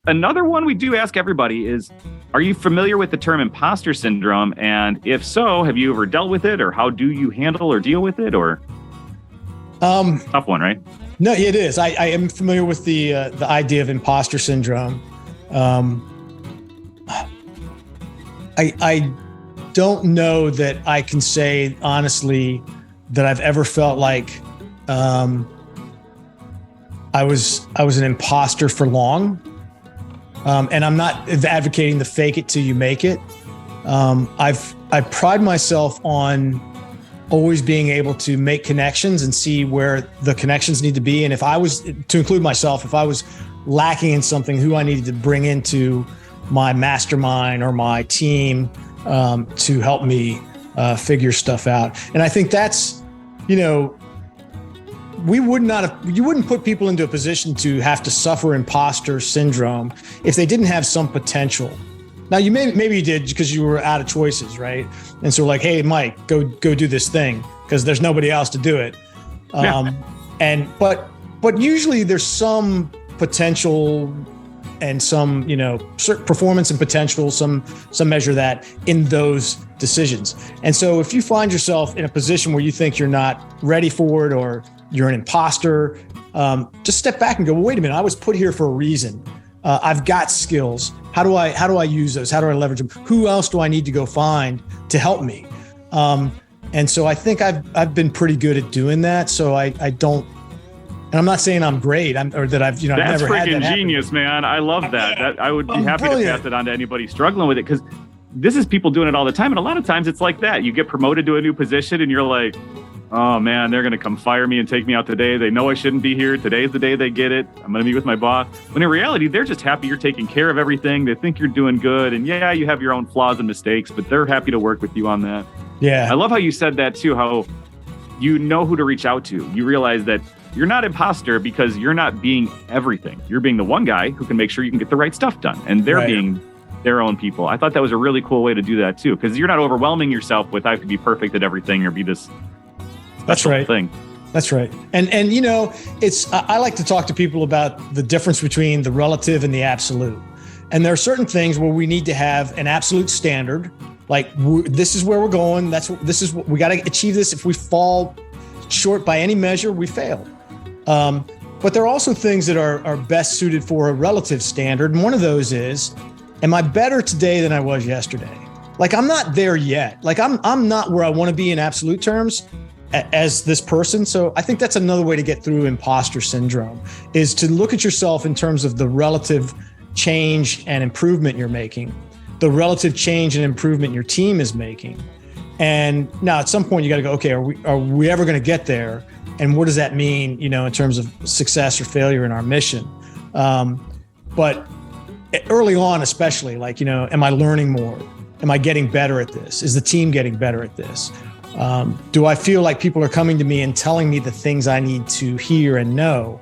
Another one we do ask everybody is, are you familiar with the term imposter syndrome? And if so, have you ever dealt with it, or how do you handle or deal with it? Or tough one, right? No, it is. I am familiar with the idea of imposter syndrome. I don't know that I can say honestly that I've ever felt like I was an imposter for long. And I'm not advocating the fake it till you make it. I pride myself on always being able to make connections and see where the connections need to be. And if I was, to include myself, if I was lacking in something, who I needed to bring into my mastermind or my team to help me figure stuff out. And I think that's, you wouldn't put people into a position to have to suffer imposter syndrome if they didn't have some potential. Now, maybe you did because you were out of choices, right? And so like, hey, Mike, go do this thing because there's nobody else to do it. But usually there's some potential and some, certain performance and potential, some measure that in those decisions. And so if you find yourself in a position where you think you're not ready for it or you're an imposter, just step back and go, well, wait a minute, I was put here for a reason. I've got skills. How do I use those? How do I leverage them? Who else do I need to go find to help me? And so I think I've been pretty good at doing that. So I don't, and I'm not saying I'm great or that I've, I've That's never had that freaking genius, man. I love that. I would be happy to pass it on to anybody struggling with it, because this is people doing it all the time. And a lot of times it's like that. You get promoted to a new position and you're like, oh man, they're going to come fire me and take me out today. They know I shouldn't be here. Today's the day they get it. I'm going to meet with my boss. When in reality, they're just happy you're taking care of everything. They think you're doing good. And yeah, you have your own flaws and mistakes, but they're happy to work with you on that. Yeah. I love how you said that too, how you know who to reach out to. You realize that you're not imposter because you're not being everything. You're being the one guy who can make sure you can get the right stuff done. And they're being their own people. I thought that was a really cool way to do that too, because you're not overwhelming yourself with I have to be perfect at everything or be this special thing. That's right. And I like to talk to people about the difference between the relative and the absolute. And there are certain things where we need to have an absolute standard, like this is where we're going. We got to achieve this. If we fall short by any measure, we fail. But there are also things that are best suited for a relative standard. And one of those is, am I better today than I was yesterday? Like, I'm not there yet. Like I'm not where I want to be in absolute terms as this person. So I think that's another way to get through imposter syndrome, is to look at yourself in terms of the relative change and improvement you're making, the relative change and improvement your team is making. And now at some point you got to go, okay, are we ever going to get there? And what does that mean, in terms of success or failure in our mission? But early on, especially, like, am I learning more? Am I getting better at this? Is the team getting better at this? Do I feel like people are coming to me and telling me the things I need to hear and know?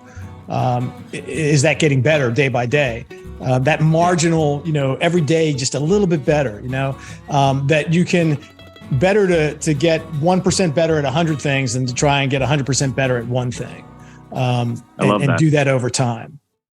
Is that getting better day by day? That marginal, every day, just a little bit better, that you can better to get 1% better at 100 things than to try and get 100% better at one thing. And do that over time.